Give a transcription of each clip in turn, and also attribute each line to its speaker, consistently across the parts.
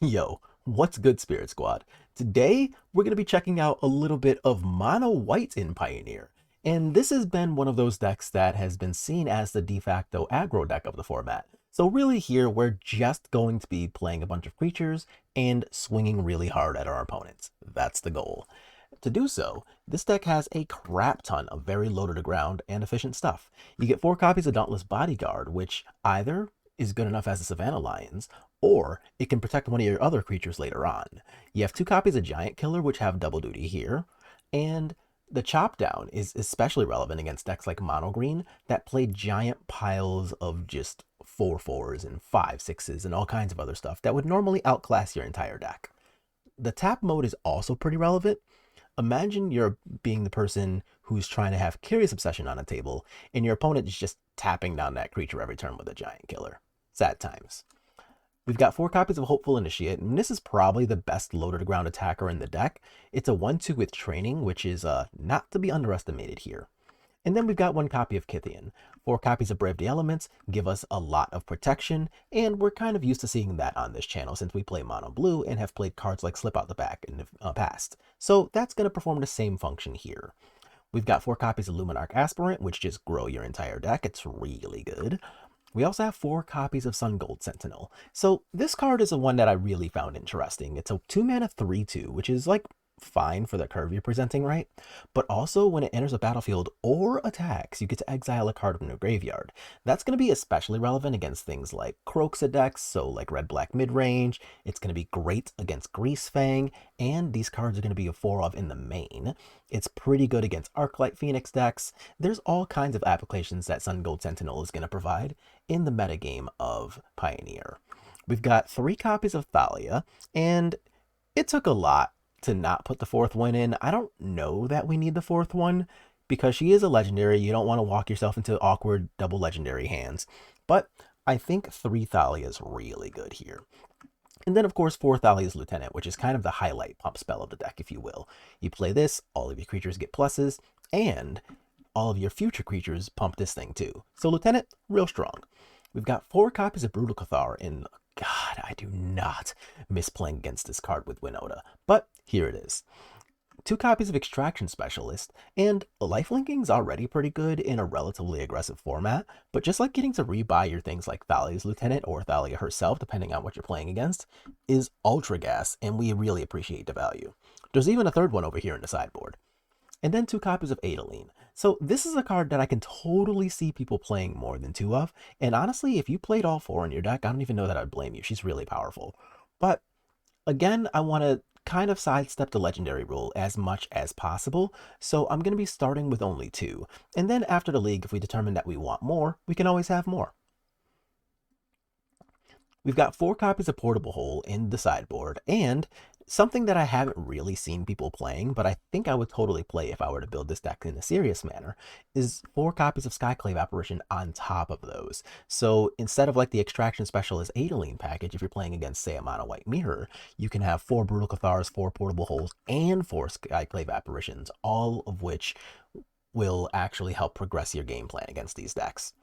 Speaker 1: Yo, what's good, Spirit Squad? Today, we're going to be checking out a little bit of mono white in Pioneer. And this has been one of those decks that has been seen as the de facto aggro deck of the format. So really here, we're just going to be playing a bunch of creatures and swinging really hard at our opponents. That's the goal. To do so, this deck has a crap ton of very low to the ground and efficient stuff. You get 4 copies of Dauntless Bodyguard, which either is good enough as a Savannah Lions, or it can protect one of your other creatures later on. You have 2 copies of Giant Killer, which have double duty here, and the Chop Down is especially relevant against decks like Mono Green that play giant piles of just 4/4s and 5/6s and all kinds of other stuff that would normally outclass your entire deck. The tap mode is also pretty relevant. Imagine you're being the person who's trying to have Curious Obsession on a table, and your opponent is just tapping down that creature every turn with a Giant Killer. Sad times. We've got 4 copies of Hopeful Initiate, and this is probably the best low to the ground attacker in the deck. It's a 1/2 with training, which is not to be underestimated here. And then we've got 1 copy of Kythian. 4 copies of Brave the Elements give us a lot of protection, and we're kind of used to seeing that on this channel since we play Mono Blue and have played cards like Slip Out the Back in the past. So that's going to perform the same function here. We've got 4 copies of Luminarch Aspirant, which just grow your entire deck. It's really good. We also have 4 copies of Sun Gold Sentinel. So this card is the one that I really found interesting. It's a 2 mana 3/2, which is like fine for the curve you're presenting, right? But also when it enters a battlefield or attacks, you get to exile a card from your graveyard. That's going to be especially relevant against things like Kroxa decks, so like red-black midrange. It's going to be great against Greasefang, and these cards are going to be a 4 of in the main. It's pretty good against Arclight Phoenix decks. There's all kinds of applications that Sun Gold Sentinel is going to provide in the metagame of Pioneer. We've got 3 copies of Thalia, and it took a lot to not put the 4th one in. I don't know that we need the 4th one because she is a legendary. You don't want to walk yourself into awkward double legendary hands, but I think 3 Thalia is really good here. And then of course 4 Thalia's Lieutenant, which is kind of the highlight pump spell of the deck, if you will. You play this, all of your creatures get pluses, and all of your future creatures pump this thing too. So Lieutenant, real strong. We've got 4 copies of Brutal Cathar in. God, I do not miss playing against this card with Winota, but here it is. 2 copies of Extraction Specialist, and lifelinking's already pretty good in a relatively aggressive format, but just like getting to rebuy your things like Thalia's Lieutenant or Thalia herself, depending on what you're playing against, is ultra gas, and we really appreciate the value. There's even a 3rd one over here in the sideboard. And then 2 copies of Adeline. So this is a card that I can totally see people playing more than 2 of. And honestly, if you played all 4 in your deck, I don't even know that I'd blame you. She's really powerful. But again, I want to kind of sidestep the legendary rule as much as possible. So I'm going to be starting with only 2. And then after the league, if we determine that we want more, we can always have more. We've got 4 copies of Portable Hole in the sideboard, and something that I haven't really seen people playing, but I think I would totally play if I were to build this deck in a serious manner, is 4 copies of Skyclave Apparition on top of those. So instead of like the Extraction Specialist Adeline package, if you're playing against, say, a Mono White Mirror, you can have 4 Brutal Cathars, 4 Portable Holes, and 4 Skyclave Apparitions, all of which will actually help progress your game plan against these decks.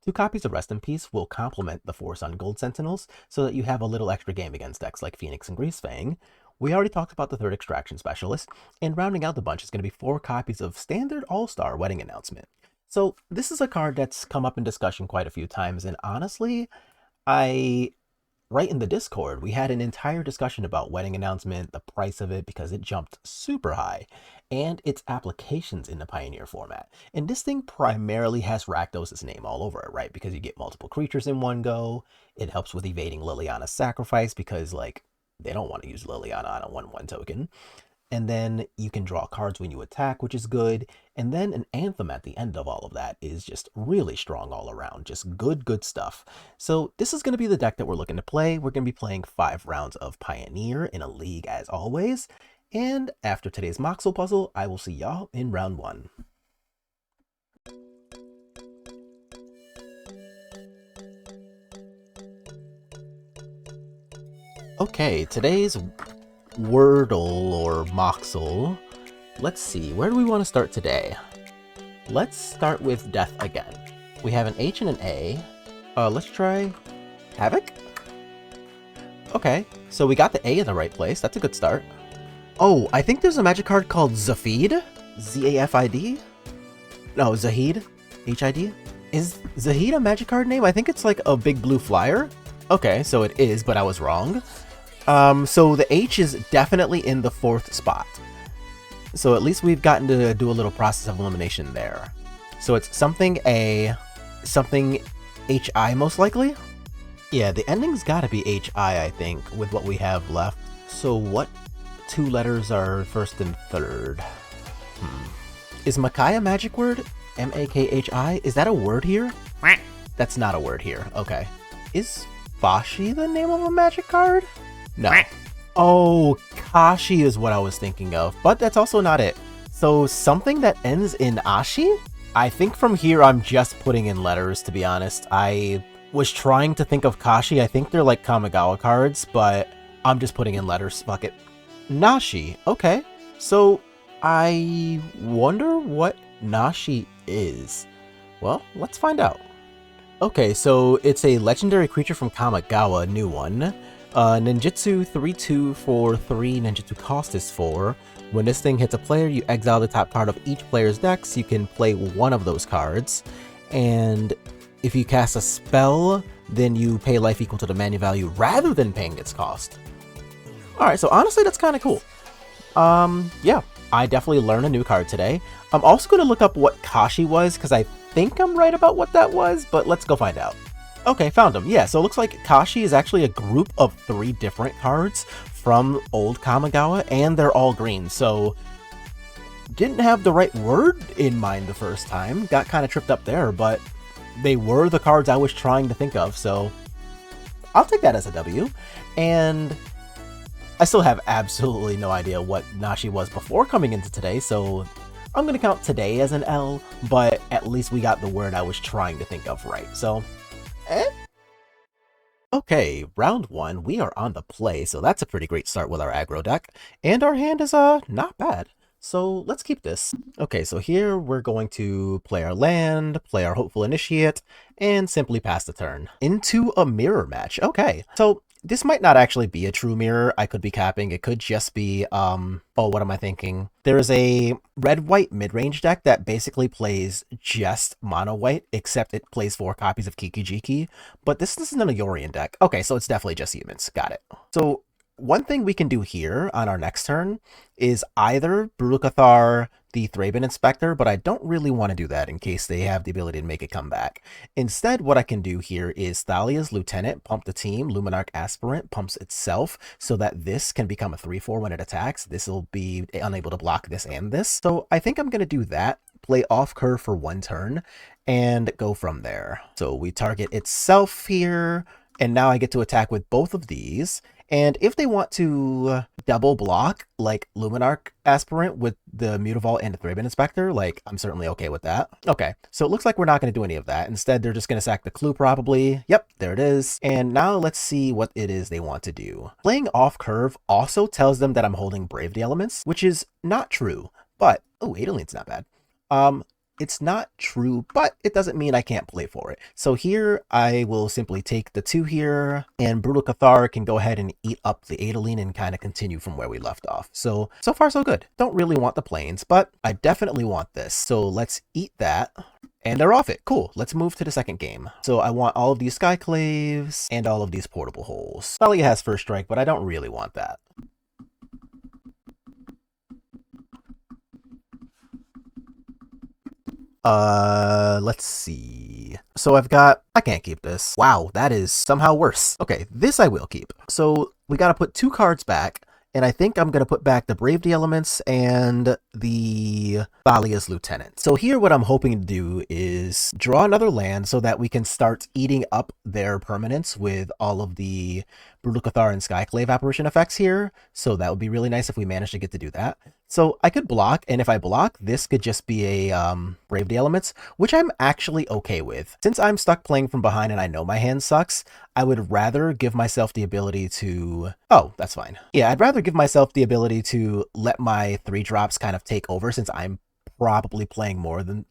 Speaker 1: 2 copies of Rest in Peace will complement the 4 Sun Gold Sentinels so that you have a little extra game against decks like Phoenix and Greasefang. We already talked about the 3rd Extraction Specialist, and rounding out the bunch is going to be 4 copies of Standard All-Star Wedding Announcement. So this is a card that's come up in discussion quite a few times, and honestly, right in the Discord, we had an entire discussion about Wedding Announcement, the price of it, because it jumped super high, and its applications in the Pioneer format. And this thing primarily has Rakdos' name all over it, right? Because you get multiple creatures in one go. It helps with evading Liliana's Sacrifice because, like, they don't want to use Liliana on a 1/1 token. And then you can draw cards when you attack, which is good. And then an Anthem at the end of all of that is just really strong all around. Just good stuff. So this is going to be the deck that we're looking to play. We're going to be playing 5 rounds of Pioneer in a league as always. And after today's Moxel puzzle, I will see y'all in round 1. Okay, today's Wordle or Moxel. Let's see, where do we want to start today? Let's start with Death again. We have an H and an A. Let's try Havoc. Okay, so we got the A in the right place. That's a good start. Oh, I think there's a magic card called Zafid? Z-A-F-I-D? No, Zahid? H-I-D? Is Zahid a magic card name? I think it's like a big blue flyer. Okay, so it is, but I was wrong. So the H is definitely in the 4th spot. So at least we've gotten to do a little process of elimination there. So it's something A, something H-I most likely? Yeah, the ending's gotta be H-I, I think, with what we have left. So what 2 letters are first and third? Is Makai a magic word? M-A-K-H-I? Is that a word here? That's not a word here. Okay. Is Fashi the name of a magic card? No. Oh, Kashi is what I was thinking of, but that's also not it. So something that ends in Ashi? I think from here I'm just putting in letters, to be honest. I was trying to think of Kashi. I think they're like Kamigawa cards, but I'm just putting in letters. Fuck it. Nashi. Okay. So I wonder what Nashi is. Well, let's find out. Okay, so it's a legendary creature from Kamigawa, new one. Ninjutsu 3/2 for 3, ninjutsu cost is 4. When this thing hits a player, you exile the top card of each player's deck, so you can play one of those cards. And if you cast a spell, then you pay life equal to the mana value rather than paying its cost. Alright, so honestly, that's kind of cool. Yeah, I definitely learned a new card today. I'm also going to look up what Kashi was, because I think I'm right about what that was, but let's go find out. Okay, found him. Yeah, so it looks like Kashi is actually a group of 3 different cards from old Kamigawa, and they're all green, so didn't have the right word in mind the first time. Got kind of tripped up there, but they were the cards I was trying to think of, so I'll take that as a W. And I still have absolutely no idea what Nashi was before coming into today, so I'm going to count today as an L, but at least we got the word I was trying to think of right, so Okay, round 1, we are on the play, so that's a pretty great start with our aggro deck, and our hand is not bad, so let's keep this. Okay, so here we're going to play our land, play our Hopeful Initiate, and simply pass the turn. Into a mirror match, okay. So this might not actually be a true mirror, I could be capping, it could just be, oh, what am I thinking? There's a red-white mid-range deck that basically plays just mono-white, except it plays 4 copies of Kiki-Jiki, but this isn't an Ayorian deck. Okay, so it's definitely just humans, got it. So one thing we can do here on our next turn is either Brutal the Thraben Inspector, but I don't really want to do that in case they have the ability to make it come back. Instead, what I can do here is Thalia's Lieutenant, pump the team, Luminarch Aspirant pumps itself so that this can become a 3/4 when it attacks. This will be unable to block this and this. So I think I'm going to do that, play off curve for 1 turn, and go from there. So we target itself here, and now I get to attack with both of these. And if they want to double block, like Luminarch Aspirant with the Mutavault and the Thraben Inspector, like, I'm certainly okay with that. Okay, so it looks like we're not going to do any of that. Instead, they're just going to sack the Clue probably. Yep, there it is. And now let's see what it is they want to do. Playing off curve also tells them that I'm holding Brave the Elements, which is not true, but, oh, Adeline's not bad. It's not true, but it doesn't mean I can't play for it. So here I will simply take the 2 here, and Brutal Cathar can go ahead and eat up the Adeline and kind of continue from where we left off. So far so good. Don't really want the plains, but I definitely want this. So let's eat that. And they're off it. Cool. Let's move to the second game. So I want all of these Skyclaves and all of these portable holes. Thalia has first strike, but I don't really want that. Let's see. So I can't keep this. Wow, that is somehow worse. Okay, this I will keep. So we gotta put 2 cards back, and I think I'm gonna put back the Brave the Elements and the Thalia's Lieutenant. So here what I'm hoping to do is draw another land so that we can start eating up their permanents with all of the Brutal Cathar and Skyclave apparition effects here. So that would be really nice if we manage to get to do that. So I could block, and if I block, this could just be a Brave the Elements, which I'm actually okay with. Since I'm stuck playing from behind and I know my hand sucks, I would rather give myself the ability to... Oh, that's fine. Yeah, I'd rather give myself the ability to let my 3-drops kind of take over since I'm probably playing more than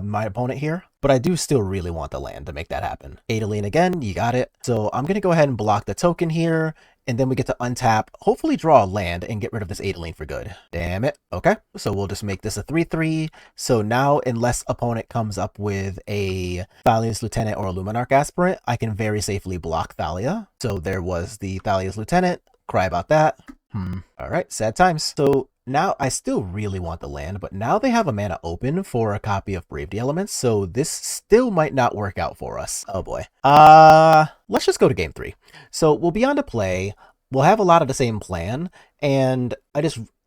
Speaker 1: my opponent here. But I do still really want the land to make that happen. Adeline again, you got it. So I'm going to go ahead and block the token here, and then we get to untap, hopefully draw a land, and get rid of this Adeline for good. Damn it. Okay, so we'll just make this a 3/3. So now, unless opponent comes up with a Thalia's Lieutenant or a Luminarch Aspirant, I can very safely block Thalia. So there was the Thalia's Lieutenant. Cry about that. All right, sad times. So now I still really want the land, but now they have a mana open for a copy of Brave the Elements, so this still might not work out for us. Oh boy. Let's just go to game 3. So we'll be on to play. We'll have a lot of the same plan, and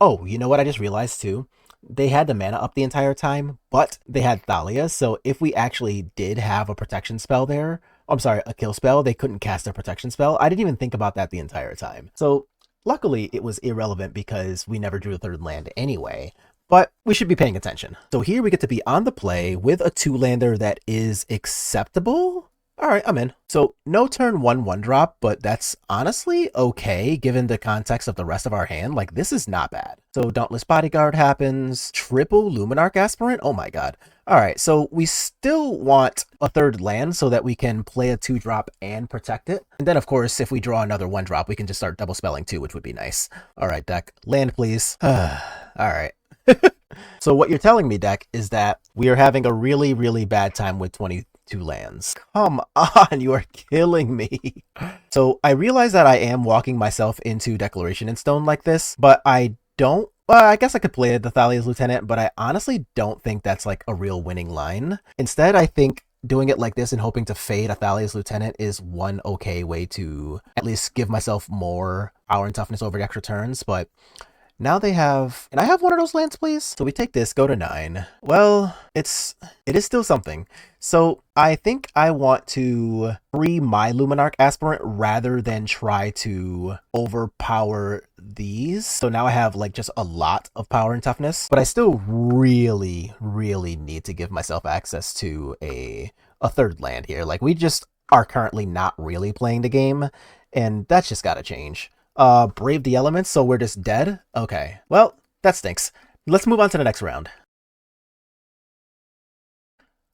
Speaker 1: oh, you know what I just realized too? They had the mana up the entire time, but they had Thalia, so if we actually did have a protection spell there, I'm sorry, a kill spell, they couldn't cast a protection spell. I didn't even think about that the entire time. So luckily, it was irrelevant because we never drew a third land anyway, but we should be paying attention. So here we get to be on the play with a 2-lander that is acceptable. All right, I'm in. So no turn 1/1 drop, but that's honestly okay given the context of the rest of our hand. Like, this is not bad. So Dauntless Bodyguard happens, triple Luminarch Aspirant. Oh my god. All right, so we still want a third land so that we can play a 2-drop and protect it. And then, of course, if we draw another 1-drop, we can just start double spelling too, which would be nice. All right, deck, land please. All right. So what you're telling me, deck, is that we are having a really, really bad time with 22 lands. Come on, you are killing me. So I realize that I am walking myself into Declaration in Stone like this, but I don't. Well, I guess I could play the Thalia's Lieutenant, but I honestly don't think that's like a real winning line. Instead, I think doing it like this and hoping to fade a Thalia's Lieutenant is one okay way to at least give myself more power and toughness over the extra turns, but now they have... Can I have one of those lands, please? So we take this, go to 9. Well, it is still something. So I think I want to free my Luminarch Aspirant rather than try to overpower these. So now I have like just a lot of power and toughness, but I still really, really need to give myself access to a third land here. Like, we just are currently not really playing the game, and that's just gotta change. Brave the Elements, so we're just dead? Okay, well, that stinks. Let's move on to the next round.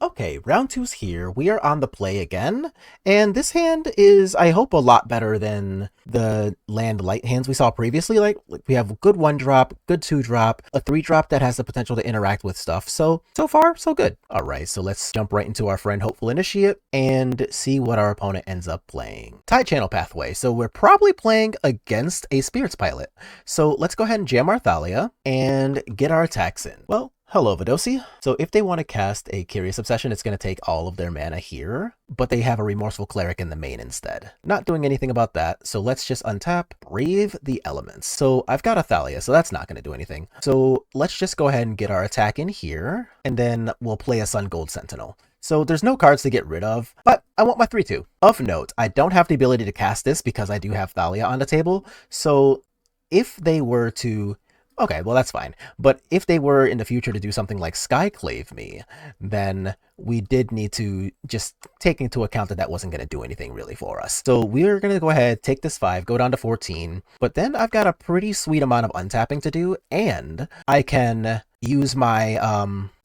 Speaker 1: Okay, round 2's here. We are on the play again, and this hand is, I hope, a lot better than the land light hands we saw previously. Like we have a good 1-drop, good 2-drop, a 3-drop that has the potential to interact with stuff. So far, so good. All right, so let's jump right into our friend Hopeful Initiate and see what our opponent ends up playing. Tide Channel Pathway, so we're probably playing against a Spirits Pilot. So let's go ahead and jam our Thalia and get our attacks in. Well, hello, Vidosi. So if they want to cast a Curious Obsession, it's going to take all of their mana here, but they have a Remorseful Cleric in the main instead. Not doing anything about that, so let's just untap, Brave the Elements. So I've got a Thalia, so that's not going to do anything. So let's just go ahead and get our attack in here, and then we'll play a Sun Gold Sentinel. So there's no cards to get rid of, but I want my 3/2. Of note, I don't have the ability to cast this because I do have Thalia on the table, so if they were to... Okay, well, that's fine. But if they were in the future to do something like Skyclave me, then we did need to just take into account that that wasn't going to do anything really for us. So we're going to go ahead, take this 5, go down to 14, but then I've got a pretty sweet amount of untapping to do, and I can use my,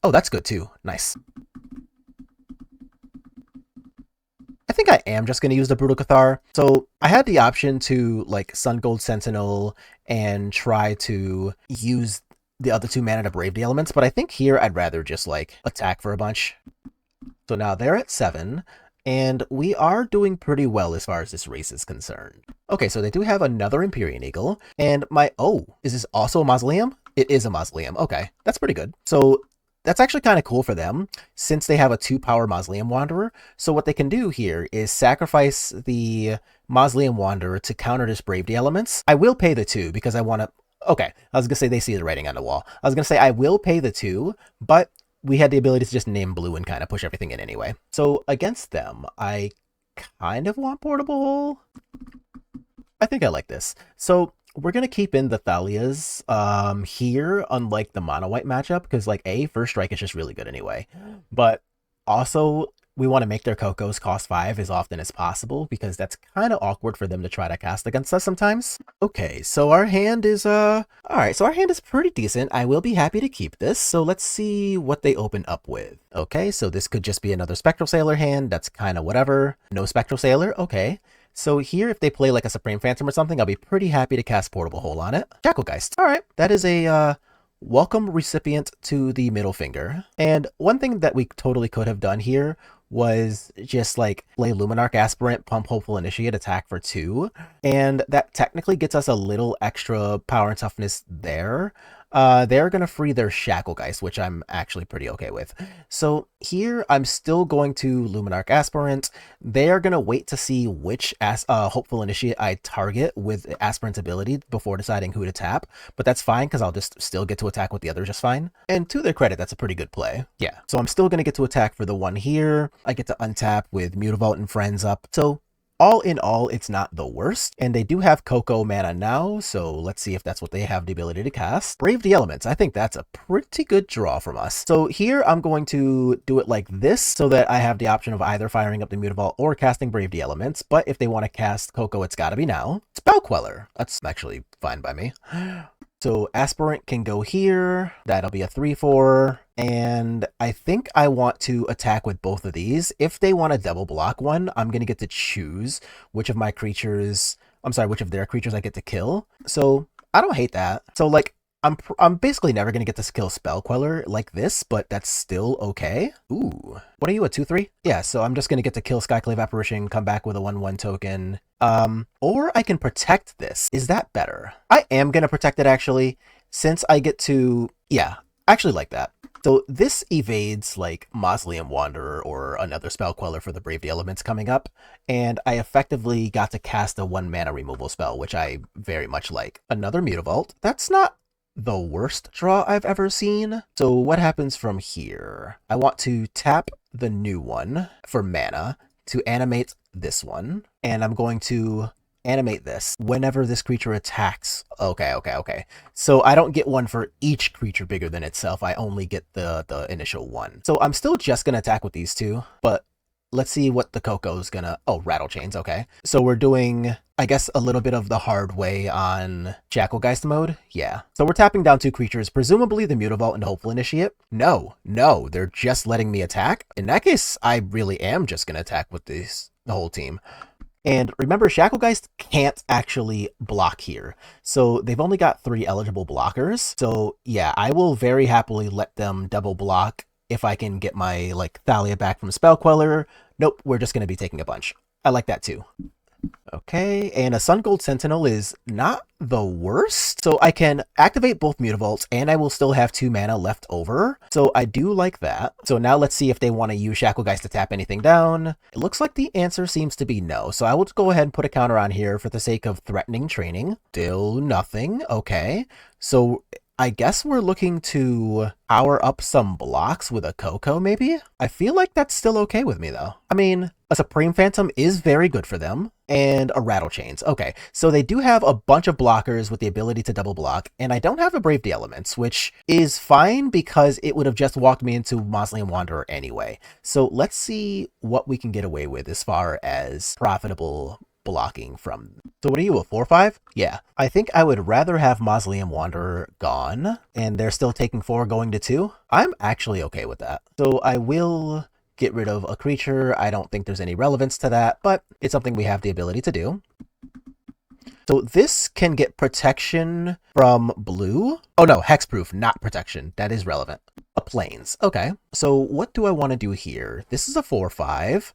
Speaker 1: oh, that's good too. Nice. I think I am just going to use the Brutal Cathar. So I had the option to like Sun Gold Sentinel and try to use the other 2 mana to Brave the Elements, but I think here I'd rather just like attack for a bunch. So now they're at 7, and we are doing pretty well as far as this race is concerned. Okay, so they do have another Empyrean Eagle, and my... Oh, is this also a Mausoleum? It is a Mausoleum. Okay, that's pretty good. So that's actually kind of cool for them, since they have a 2-power Mausoleum Wanderer. So what they can do here is sacrifice the Mausoleum Wanderer to counter this Brave the Elements. I will pay the 2 because I want to... Okay, I was going to say they see the writing on the wall. I was going to say I will pay the 2, but we had the ability to just name blue and kind of push everything in anyway. So against them, I kind of want Portable Hole. I think I like this. So we're going to keep in the Thalias here, unlike the mono white matchup, because like First Strike is just really good anyway. But also, we want to make their Cocos cost 5 as often as possible, because that's kind of awkward for them to try to cast against us sometimes. Okay, so our hand is, alright, so our hand is pretty decent. I will be happy to keep this, so let's see what they open up with. Okay, so this could just be another Spectral Sailor hand. That's kind of whatever. No Spectral Sailor, okay. So here, if they play like a Supreme Phantom or something, I'll be pretty happy to cast Portable Hole on it. Shacklegeist. All right, that is a welcome recipient to the middle finger. And one thing that we totally could have done here was just like play Luminarch Aspirant, pump Hopeful Initiate, attack for 2. And that technically gets us a little extra power and toughness there. They're going to free their Shacklegeist, which I'm actually pretty okay with. So here, I'm still going to Luminarch Aspirant. They are going to wait to see which Hopeful Initiate I target with Aspirant's ability before deciding who to tap. But that's fine, because I'll just still get to attack with the other just fine. And to their credit, that's a pretty good play. Yeah, so I'm still going to get to attack for the one here. I get to untap with Mutavault and Friends up. So all in all, it's not the worst, and they do have Coco mana now, so let's see if that's what they have the ability to cast. Brave the Elements, I think that's a pretty good draw from us. So here I'm going to do it like this, so that I have the option of either firing up the Mutavault or casting Brave the Elements, but if they want to cast Coco, it's gotta be now. Spell Queller, that's actually fine by me. So Aspirant can go here, that'll be a 3/4, and I think I want to attack with both of these. If they want to double block one, I'm going to get to choose which of their creatures I get to kill. So I don't hate that. So like, I'm basically never going to get to kill Spell Queller like this, but that's still okay. Ooh, what are you, a 2/3? Yeah, so I'm just going to get to kill Skyclave Apparition, come back with a 1/1 token. Or I can protect this. Is that better? I am going to protect it, actually, since I get to, yeah, actually like that. So this evades like Mausoleum Wanderer or another Spell Queller for the Brave the Elements coming up, and I effectively got to cast a 1 mana removal spell, which I very much like. Another Mutavault. That's not the worst draw I've ever seen. So what happens from here? I want to tap the new one for mana to animate this one, and I'm going to animate this whenever this creature attacks. Okay. So I don't get one for each creature bigger than itself. I only get the initial one. So I'm still just gonna attack with these two, but let's see what the Coco's gonna... Oh, Rattle Chains, okay. So we're doing, I guess, a little bit of the hard way on Shacklegeist mode. Yeah. So we're tapping down 2 creatures, presumably the Mutavault and Hopeful Initiate. No, they're just letting me attack. In that case, I really am just gonna attack with the whole team. And remember, Shacklegeist can't actually block here. So they've only got 3 eligible blockers. So yeah, I will very happily let them double block if I can get my like Thalia back from Spell Queller. Nope, we're just going to be taking a bunch. I like that too. Okay, and a Sun Gold Sentinel is not the worst. So I can activate both Mutavaults, and I will still have 2 mana left over. So I do like that. So now let's see if they want to use Shacklegeist to tap anything down. It looks like the answer seems to be no. So I will just go ahead and put a counter on here for the sake of threatening training. Still nothing. Okay, so I guess we're looking to power up some blocks with a Coco, maybe? I feel like that's still okay with me, though. I mean, a Supreme Phantom is very good for them, and a Rattle Chains. Okay, so they do have a bunch of blockers with the ability to double block, and I don't have a Brave the Elements, which is fine because it would have just walked me into Mausoleum Wanderer anyway. So let's see what we can get away with as far as profitable blocking from. So what are you, a 4/5? Yeah, I think I would rather have Mausoleum Wanderer gone, and they're still taking 4 going to 2. I'm actually okay with that. So I will get rid of a creature. I don't think there's any relevance to that, but it's something we have the ability to do. So this can get protection from blue. Oh no, hexproof, not protection. That is relevant. A plains. Okay, so what do I want to do here? This is a 4/5.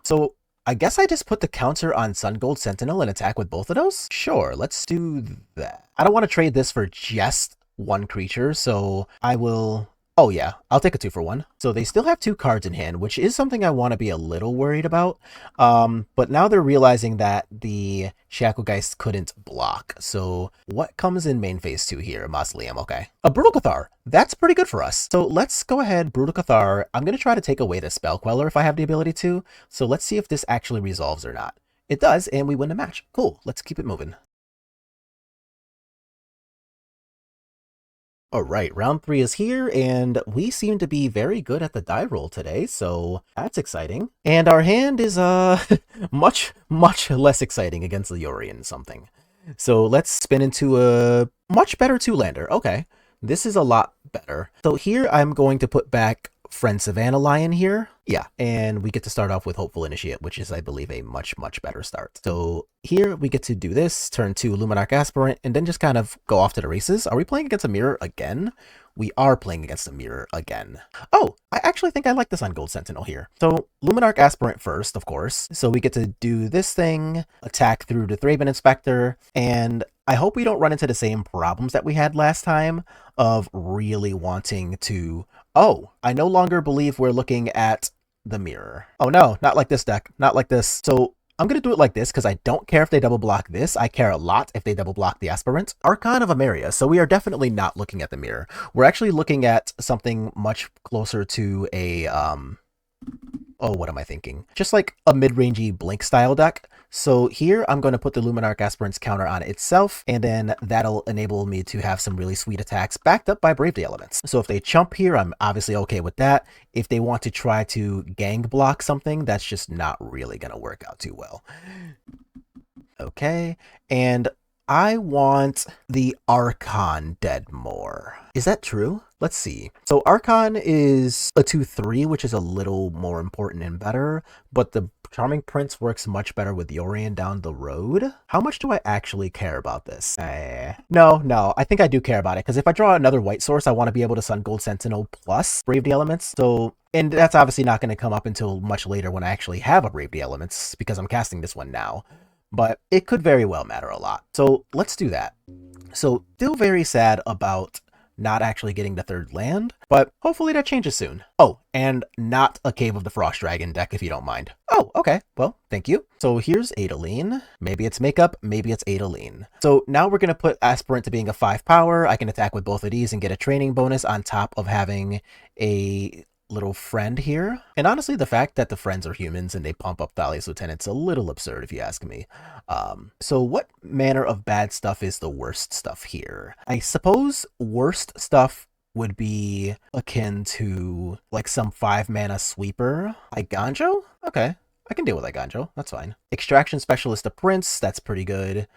Speaker 1: So I guess I just put the counter on Sun Gold Sentinel and attack with both of those? Sure, let's do that. I don't want to trade this for just 1 creature, so I will... Oh yeah, I'll take a 2-for-1. So they still have 2 cards in hand, which is something I want to be a little worried about. But now they're realizing that the Shacklegeist couldn't block. So what comes in main phase 2 here? Mausoleum, okay. A Brutal Cathar. That's pretty good for us. So let's go ahead, Brutal Cathar. I'm going to try to take away the Spell Queller if I have the ability to. So let's see if this actually resolves or not. It does, and we win the match. Cool, let's keep it moving. Alright, round 3 is here, and we seem to be very good at the die roll today, so that's exciting. And our hand is, much less exciting against the Yorion something. So let's spin into a much better 2-lander. Okay, this is a lot better. So here I'm going to put back Friend Savannah Lion here. Yeah, and we get to start off with Hopeful Initiate, which is, I believe, a much, much better start. So here we get to do this, turn 2 Luminarch Aspirant, and then just kind of go off to the races. Are we playing against a mirror again? We are playing against a mirror again. Oh, I actually think I like this on Gold Sentinel here. So Luminarch Aspirant first, of course. So we get to do this thing, attack through the Thraben Inspector, and I hope we don't run into the same problems that we had last time of really wanting to... Oh, I no longer believe we're looking at the mirror. Oh no, not like this deck. Not like this. So I'm going to do it like this because I don't care if they double block this. I care a lot if they double block the Aspirant. Archon of Ameria. So we are definitely not looking at the mirror. We're actually looking at something much closer to a... Oh, what am I thinking? Just like a mid-rangey Blink style deck. So here I'm going to put the Luminarch Aspirant's counter on itself, and then that'll enable me to have some really sweet attacks backed up by Brave the Elements. So if they chump here, I'm obviously okay with that. If they want to try to gang block something, that's just not really going to work out too well. Okay, and I want the Archon dead more. Is that true? Let's see. So Archon is a 2/3, which is a little more important and better, but the Charming Prince works much better with Yorion down the road. How much do I actually care about this? No, I think I do care about it, because if I draw another white source, I want to be able to Sun Gold Sentinel plus Brave the Elements. So, and that's obviously not going to come up until much later when I actually have a Brave the Elements, because I'm casting this one now. But it could very well matter a lot. So let's do that. So still very sad about not actually getting the third land, but hopefully that changes soon. Oh, and not a Cave of the Frost Dragon deck, if you don't mind. Oh, okay. Well, thank you. So here's Adeleine. Maybe it's makeup, maybe it's Adeleine. So now we're going to put Aspirant to being a 5 power. I can attack with both of these and get a training bonus on top of having a little friend here. And honestly, the fact that the friends are humans and they pump up Thalia's Lieutenant's a little absurd if you ask me. So what manner of bad stuff is the worst stuff here? I suppose worst stuff would be akin to like some 5-mana sweeper. Iganjo? Okay, I can deal with Iganjo, that's fine. Extraction Specialist, a Prince, that's pretty good.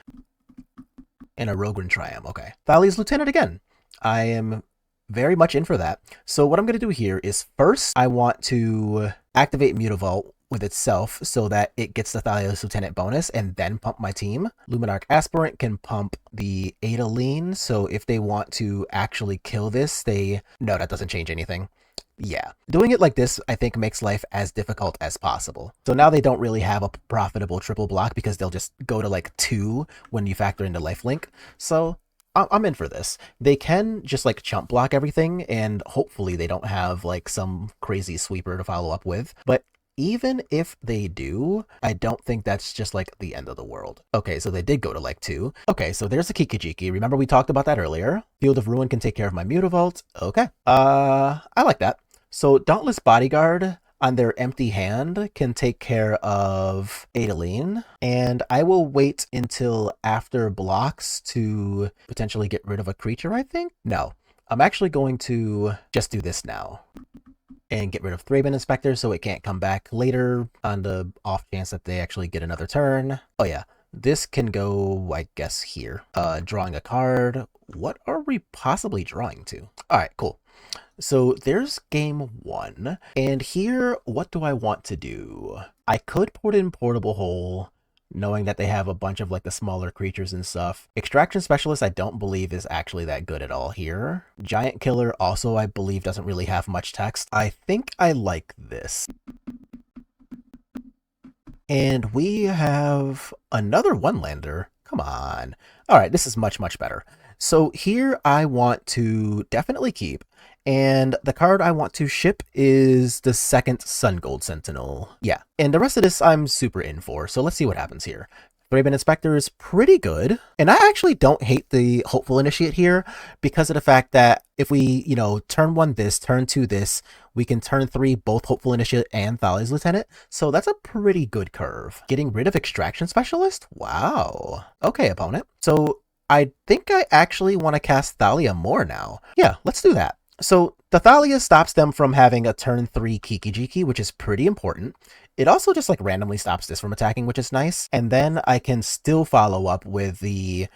Speaker 1: And a Rogran Triumph, okay. Thalia's Lieutenant again. I am very much in for that. So what I'm going to do here is first I want to activate Mutavault with itself so that it gets the Thalia's Lieutenant bonus and then pump my team. Luminarch Aspirant can pump the Adeleine, so if they want to actually kill this, they... No, that doesn't change anything. Yeah, doing it like this, I think, makes life as difficult as possible. So now they don't really have a profitable triple block because they'll just go to like 2 when you factor in the lifelink. So I'm in for this. They can just like chump block everything, and hopefully they don't have like some crazy sweeper to follow up with. But even if they do, I don't think that's just like the end of the world. Okay, so they did go to like 2. Okay, so there's the Kikijiki. Remember we talked about that earlier? Field of Ruin can take care of my Mutavault. Okay, I like that. So Dauntless Bodyguard on their empty hand can take care of Adeleine, and I will wait until after blocks to potentially get rid of a creature, I think? No, I'm actually going to just do this now and get rid of Thraben Inspector so it can't come back later on the off chance that they actually get another turn. Oh yeah, this can go, I guess, here. Drawing a card. What are we possibly drawing to? All right, cool. So there's game 1, and here, what do I want to do? I could put in Portable Hole, knowing that they have a bunch of like the smaller creatures and stuff. Extraction Specialist I don't believe is actually that good at all here. Giant Killer also I believe doesn't really have much text. I think I like this. And we have another one-lander. Come on. All right, this is much, much better. So here I want to definitely keep, and the card I want to ship is the second Sun Gold Sentinel. Yeah, and the rest of this I'm super in for, so let's see what happens here. Thraben Inspector is pretty good, and I actually don't hate the Hopeful Initiate here because of the fact that if we, you know, turn 1 this, turn 2 this, we can turn 3 both Hopeful Initiate and Thalia's Lieutenant, so that's a pretty good curve. Getting rid of Extraction Specialist? Wow. Okay, opponent. So I think I actually want to cast Thalia more now. Yeah, let's do that. So the Thalia stops them from having a turn 3 Kikijiki, which is pretty important. It also just like randomly stops this from attacking, which is nice. And then I can still follow up with the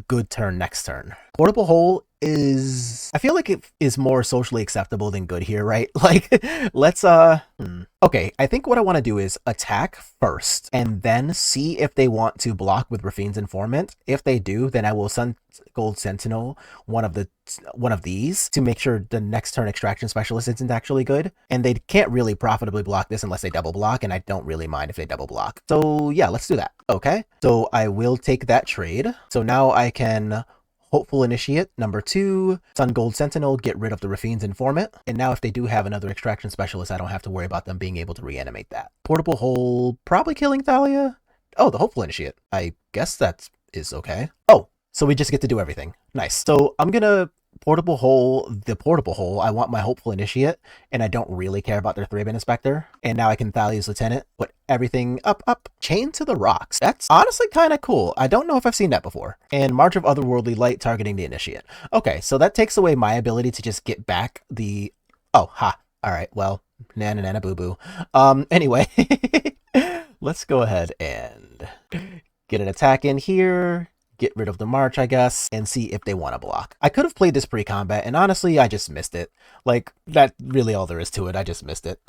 Speaker 1: good turn next turn. Portable Hole is, I feel like it is more socially acceptable than good here, right? Like, let's, okay, I think what I want to do is attack first and then see if they want to block with Rafine's Informant. If they do, then I will Sun Gold Sentinel one of these to make sure the next turn Extraction Specialist isn't actually good. And they can't really profitably block this unless they double block, and I don't really mind if they double block. So yeah, let's do that. Okay, so I will take that trade. So now I can Hopeful Initiate, number 2, Sun Gold Sentinel, get rid of the Rafine's Informant. And now if they do have another Extraction Specialist, I don't have to worry about them being able to reanimate that. Portable Hole, probably killing Thalia. Oh, the Hopeful Initiate. I guess that is okay. Oh, so we just get to do everything. Nice. So I'm gonna Portable Hole, I want my Hopeful Initiate, and I don't really care about their Thraben Inspector. And now I can Thalia's Lieutenant, put everything up. Chain to the Rocks. That's honestly kind of cool. I don't know if I've seen that before. And March of Otherworldly Light targeting the Initiate. Okay, so that takes away my ability to just get back the... Oh, ha. Alright, well, nana boo-boo. Anyway, let's go ahead and get an attack in here. Get rid of the March, I guess, and see if they want to block. I could have played this pre-combat, and honestly, I just missed it. Like, that's really all there is to it. I just missed it.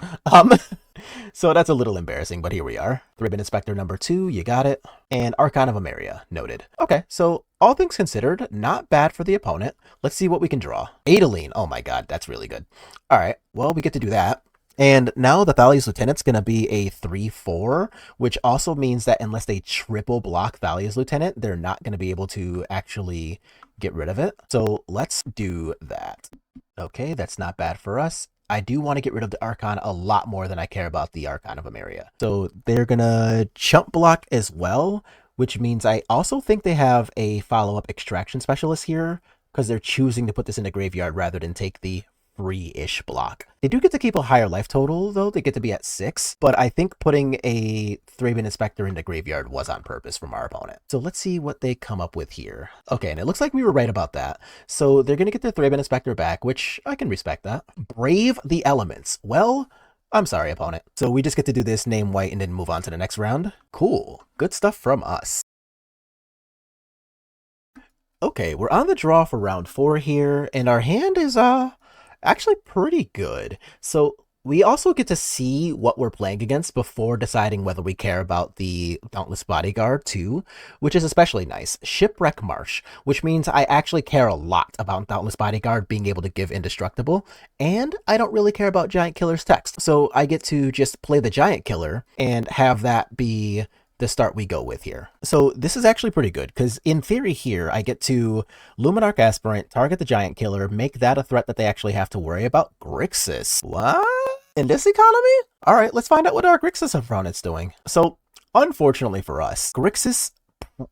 Speaker 1: So that's a little embarrassing, but here we are. Thraben Inspector number 2, you got it. And Archon of Emeria, noted. Okay, so all things considered, not bad for the opponent. Let's see what we can draw. Adeline, oh my god, that's really good. All right, well, we get to do that. And now the Thalia's Lieutenant's going to be a 3/4, which also means that unless they triple block Thalia's Lieutenant, they're not going to be able to actually get rid of it. So let's do that. Okay, that's not bad for us. I do want to get rid of the Archon a lot more than I care about the Archon of Emeria. So they're going to chump block as well, which means I also think they have a follow-up Extraction Specialist here, because they're choosing to put this in the graveyard rather than take the free-ish block. They do get to keep a higher life total, though. They get to be at 6, but I think putting a Thraben Inspector into graveyard was on purpose from our opponent. So let's see what they come up with here. Okay, and it looks like we were right about that. So they're going to get their Thraben Inspector back, which I can respect that. Brave the Elements. Well, I'm sorry, opponent. So we just get to do this, name white, and then move on to the next round. Cool. Good stuff from us. Okay, we're on the draw for round 4 here, and our hand is, actually pretty good. So we also get to see what we're playing against before deciding whether we care about the Dauntless Bodyguard too, which is especially nice. Shipwreck Marsh, which means I actually care a lot about Dauntless Bodyguard being able to give Indestructible, and I don't really care about Giant Killer's text. So I get to just play the Giant Killer and have that be the start we go with here. So this is actually pretty good, because in theory here, I get to Luminarch Aspirant, target the Giant Killer, make that a threat that they actually have to worry about. Grixis. What? In this economy? All right, let's find out what our Grixis opponent's doing. So, unfortunately for us, Grixis...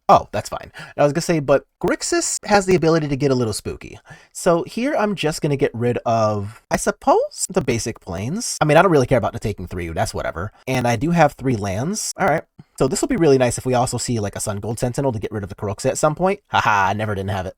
Speaker 1: Oh, that's fine. I was going to say, but Grixis has the ability to get a little spooky. So here I'm just going to get rid of, I suppose, the basic planes. I mean, I don't really care about the taking 3, that's whatever. And I do have 3 lands. All right. So this will be really nice if we also see like a Sun Gold Sentinel to get rid of the Karoxa at some point. Haha, I never didn't have it.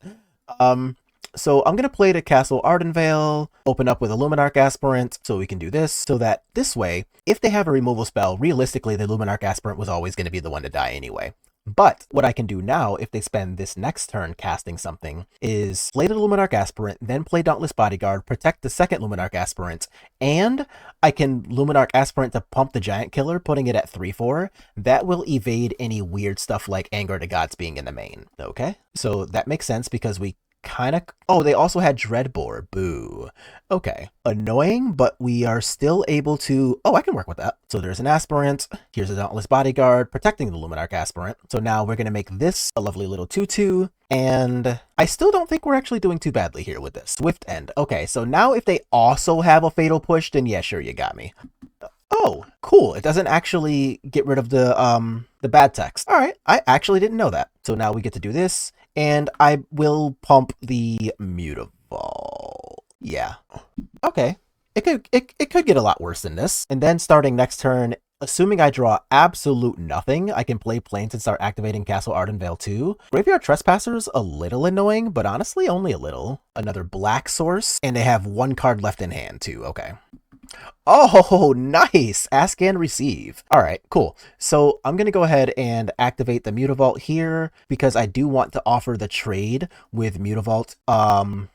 Speaker 1: So I'm going to play to Castle Ardenvale, open up with a Luminarch Aspirant, so we can do this, so that this way, if they have a removal spell, realistically, the Luminarch Aspirant was always going to be the one to die anyway. But what I can do now, if they spend this next turn casting something, is play the Luminarch Aspirant, then play Dauntless Bodyguard, protect the second Luminarch Aspirant, and I can Luminarch Aspirant to pump the Giant Killer, putting it at 3/4. That will evade any weird stuff like Anger to Gods being in the main. Okay? So that makes sense because we kind of... Oh, they also had Dreadbore. Boo. Okay. Annoying, but we are still able to... Oh, I can work with that. So there's an Aspirant. Here's a Dauntless Bodyguard protecting the Luminarch Aspirant. So now we're going to make this a lovely little 2/2. And I still don't think we're actually doing too badly here with this. Swift End. Okay, so now if they also have a Fatal Push, then yeah, sure, you got me. Oh, cool. It doesn't actually get rid of the bad text. All right. I actually didn't know that. So now we get to do this. And I will pump the Mutavault. Yeah. Okay. It could get a lot worse than this. And then starting next turn, assuming I draw absolute nothing, I can play Plains and start activating Castle Ardenvale too. Graveyard Trespasser's a little annoying, but honestly only a little. Another black source, and they have 1 card left in hand too. Okay. Oh, nice. Ask and receive. All right, cool. So I'm going to go ahead and activate the Mutavault here because I do want to offer the trade with Mutavault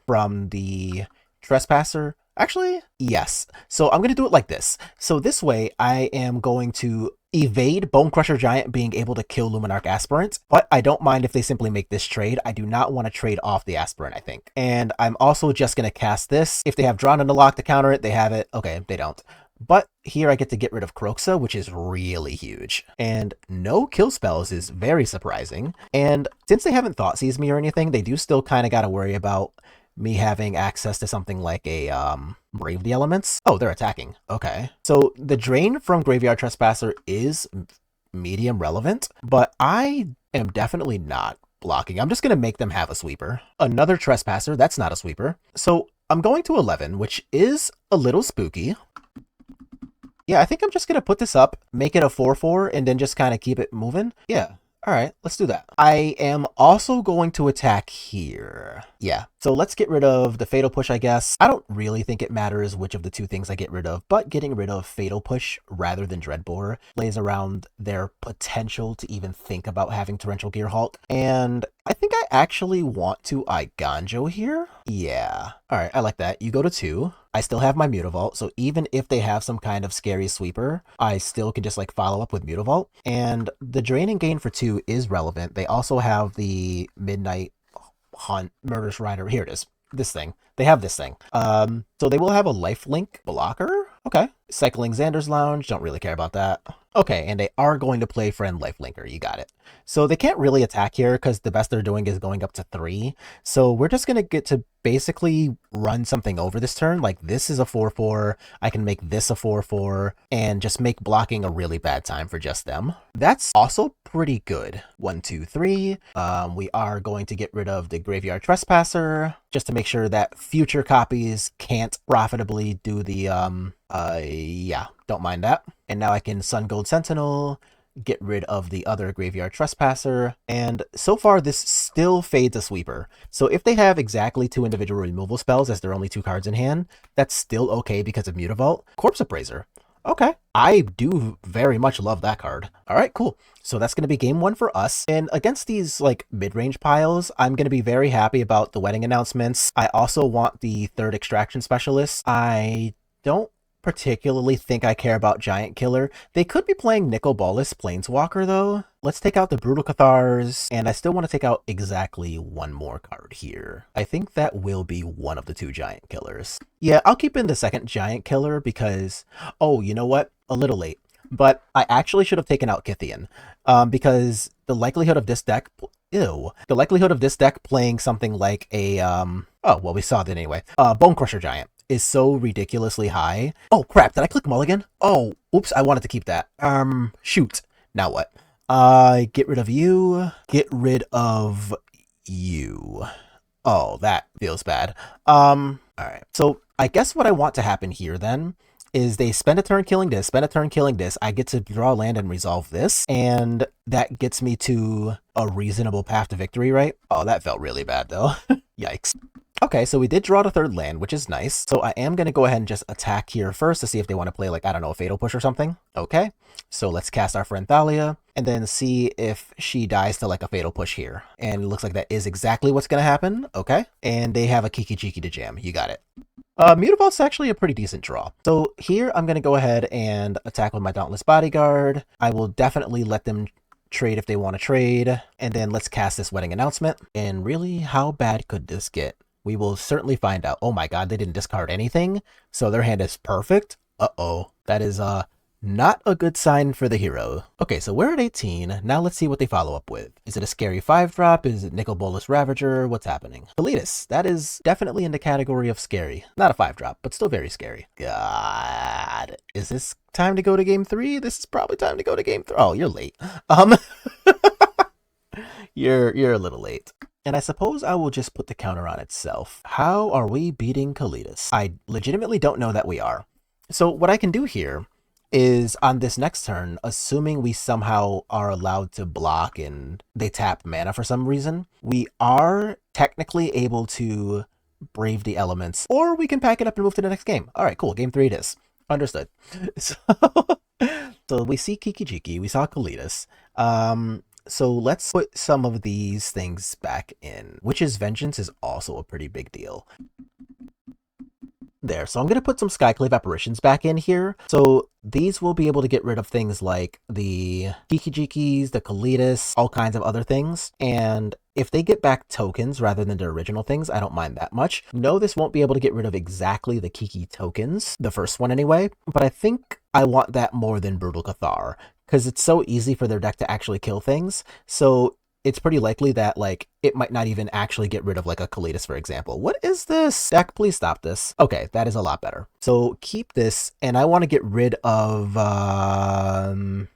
Speaker 1: from the Trespasser. Actually, yes. So I'm going to do it like this. So this way I am going to evade Bone Crusher Giant being able to kill Luminarch Aspirant, but I don't mind if they simply make this trade. I do not want to trade off the Aspirant, I think. And I'm also just going to cast this. If they have Drawn on the Lock to counter it, they have it. Okay, they don't. But here I get to get rid of Kroxa, which is really huge. And no kill spells is very surprising. And since they haven't Thought Seized me or anything, they do still kind of got to worry about me having access to something like a Brave the Elements. Oh, they're attacking. Okay. So the drain from Graveyard Trespasser is medium relevant, but I am definitely not blocking. I'm just going to make them have a sweeper. Another Trespasser, that's not a sweeper. So I'm going to 11, which is a little spooky. Yeah, I think I'm just going to put this up, make it a 4/4, and then just kind of keep it moving. Yeah. All right, let's do that. I am also going to attack here. Yeah, so let's get rid of the Fatal Push, I guess. I don't really think it matters which of the two things I get rid of, but getting rid of Fatal Push rather than Dreadbore plays around their potential to even think about having Torrential Gearhulk. And I think I actually want to Iganjo here. Yeah, all right, I like that. You go to 2. I still have my Mutavault, so even if they have some kind of scary sweeper, I still can just like follow up with Mutavault. And the drain and gain for 2 is relevant. They also have the Midnight Hunt Murderous Rider. Here it is. This thing. They have this thing. So they will have a lifelink blocker. Okay. Cycling Xander's Lounge. Don't really care about that. Okay, and they are going to play Friend Lifelinker. You got it. So they can't really attack here because the best they're doing is going up to 3. So we're just going to get to basically run something over this turn. Like this is a 4/4. I can make this a 4/4 and just make blocking a really bad time for just them. That's also pretty good. 1, 2, 3. We are going to get rid of the Graveyard Trespasser just to make sure that future copies can't profitably do the yeah, don't mind that. And now I can Sun Gold Sentinel, get rid of the other Graveyard Trespasser, and so far this still fades a sweeper. So if they have exactly 2 individual removal spells as their only 2 cards in hand, that's still okay because of Mutavault. Corpse Appraiser. Okay, I do very much love that card. All right, cool. So that's going to be game 1 for us. And against these like mid-range piles, I'm going to be very happy about the wedding announcements. I also want the 3rd Extraction Specialist. I don't particularly think I care about Giant Killer. They could be playing Nicol Bolas Planeswalker though. Let's take out the Brutal Cathars, and I still want to take out exactly 1 more card here. I think that will be one of the 2 Giant Killers. Yeah, I'll keep in the 2nd Giant Killer because, oh, you know what? A little late. But I actually should have taken out Kythian, because the likelihood of this deck, the likelihood of this deck playing something like a, oh, well, we saw that anyway, Bone Crusher Giant is so ridiculously high. Oh, crap, did I click Mulligan? Oh, oops, I wanted to keep that. Shoot. Now what? Get rid of you. Get rid of you. Oh, that feels bad. Alright. So, I guess what I want to happen here, then, is they spend a turn killing this, spend a turn killing this, I get to draw land and resolve this, and that gets me to a reasonable path to victory, right? Oh, that felt really bad, though. Yikes. Okay, so we did draw the 3rd land, which is nice. So I am going to go ahead and just attack here first to see if they want to play, like, I don't know, a Fatal Push or something. Okay, so let's cast our friend Thalia, and then see if she dies to, like, a Fatal Push here. And it looks like that is exactly what's going to happen. Okay, and they have a Kiki Jiki to jam. You got it. Mutavault's actually a pretty decent draw. So here I'm going to go ahead and attack with my Dauntless Bodyguard. I will definitely let them trade if they want to trade. And then let's cast this Wedding Announcement. And really, how bad could this get? We will certainly find out. Oh my god, they didn't discard anything, so their hand is perfect. Uh-oh. That is not a good sign for the hero. Okay, so we're at 18. Now let's see what they follow up with. Is it a scary 5-drop? Is it Nicol Bolas Ravager? What's happening? Lotus. That is definitely in the category of scary. Not a 5-drop, but still very scary. God. Is this time to go to game 3? This is probably time to go to game 3. Oh, you're late. You're a little late. And I suppose I will just put the counter on itself. How are we beating Kalitas? I legitimately don't know that we are. So what I can do here is on this next turn, assuming we somehow are allowed to block and they tap mana for some reason, we are technically able to Brave the Elements, or we can pack it up and move to the next game. All right, cool. Game 3 it is. Understood. So, so we see Kikijiki, we saw Kalitas. So let's put some of these things back in. Witch's Vengeance is also a pretty big deal. There, so I'm going to put some Skyclave Apparitions back in here. So these will be able to get rid of things like the Kikijikis, the Kalitas, all kinds of other things. And if they get back tokens rather than the original things, I don't mind that much. No, this won't be able to get rid of exactly the Kiki tokens, the first one anyway, but I think I want that more than Brutal Cathar, because it's so easy for their deck to actually kill things. So it's pretty likely that, like, it might not even actually get rid of, like, a Kalitas, for example. What is this? Deck, please stop this. Okay, that is a lot better. So keep this, and I want to get rid of,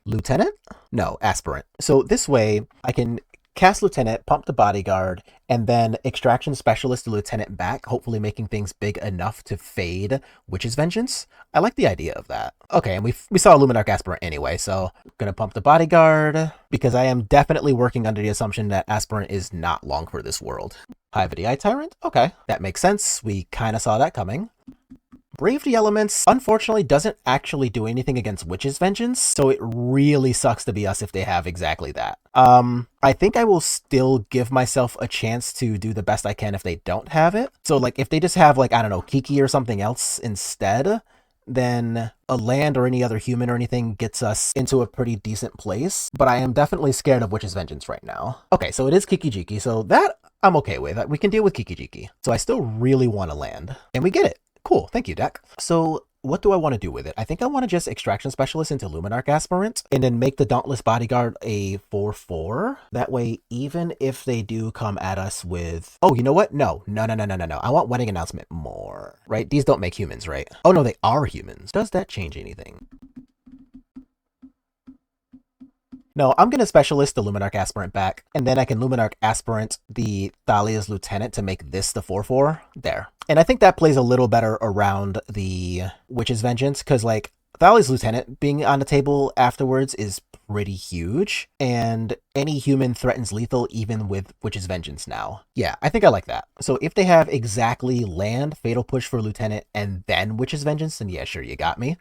Speaker 1: Lieutenant? No, Aspirant. So this way, I can cast Lieutenant, pump the Bodyguard, and then Extraction Specialist the Lieutenant back, hopefully making things big enough to fade Witch's Vengeance. I like the idea of that. Okay, and we saw Luminarch Aspirant anyway, so I'm gonna pump the Bodyguard, because I am definitely working under the assumption that Aspirant is not long for this world. Hive of the Eye Tyrant? Okay, that makes sense. We kind of saw that coming. Brave the Elements, unfortunately, doesn't actually do anything against Witch's Vengeance, so it really sucks to be us if they have exactly that. I think I will still give myself a chance to do the best I can if they don't have it. So, like, if they just have, like, I don't know, Kiki or something else instead, then a land or any other human or anything gets us into a pretty decent place. But I am definitely scared of Witch's Vengeance right now. Okay, so it is Kikijiki, so that I'm okay with. We can deal with Kikijiki. So I still really want to land, and we get it. Cool, thank you, deck. So what do I want to do with it? I think I want to just Extraction Specialist into Luminarch Aspirant, and then make the Dauntless Bodyguard a 4/4. That way, even if they do come at us with... Oh, you know what? No. I want Wedding Announcement more, right? These don't make humans, right? Oh, no, they are humans. Does that change anything? No, I'm going to Specialist the Luminarch Aspirant back, and then I can Luminarch Aspirant the Thalia's Lieutenant to make this the 4/4. There. And I think that plays a little better around the Witch's Vengeance, because, like, Thalia's Lieutenant being on the table afterwards is pretty huge, and any human threatens lethal even with Witch's Vengeance now. Yeah, I think I like that. So if they have exactly land, Fatal Push for Lieutenant, and then Witch's Vengeance, then yeah, sure, you got me.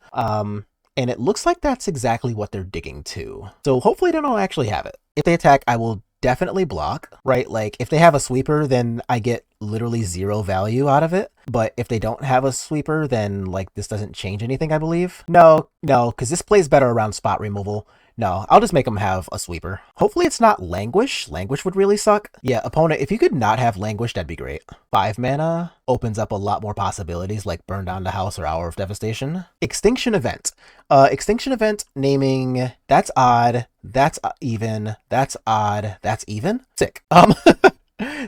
Speaker 1: And it looks like that's exactly what they're digging to. So hopefully they don't actually have it. If they attack, I will definitely block, right? Like, if they have a sweeper, then I get literally 0 value out of it. But if they don't have a sweeper, then, like, this doesn't change anything, I believe. No, because this plays better around spot removal. No, I'll just make them have a sweeper. Hopefully it's not Languish. Languish would really suck. Yeah, opponent, if you could not have Languish, that'd be great. 5 mana opens up a lot more possibilities, like Burn Down the House or Hour of Devastation. Extinction Event. Extinction Event naming, that's odd, that's even, that's odd, that's even. Sick.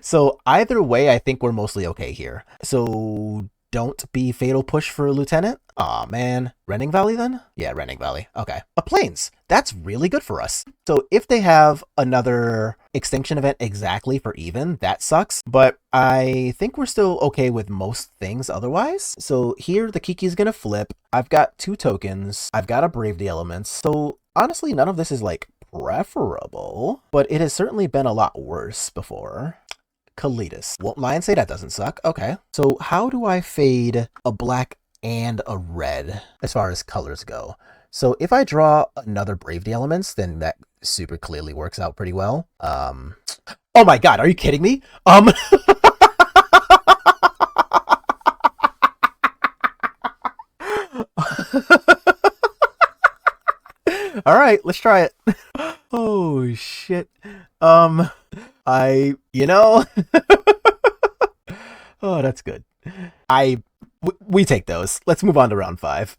Speaker 1: So either way, I think we're mostly okay here. So don't be Fatal Push for Lieutenant. Aw, man. Rending Valley, then? Yeah, Rending Valley. Okay. A Plains. That's really good for us. So if they have another Extinction Event exactly for even, that sucks. But I think we're still okay with most things otherwise. So here, the Kiki's gonna flip. I've got 2 tokens. I've got to Brave the Elements. So honestly, none of this is, like, preferable. But it has certainly been a lot worse before. Kalitas. Won't lie and say that doesn't suck. Okay. So how do I fade a black and a red as far as colors go? So if I draw another Brave the Elements, then that super clearly works out pretty well. Oh my god, are you kidding me? All right, let's try it. Oh shit. You know, oh, that's good. We take those. Let's move on to round 5.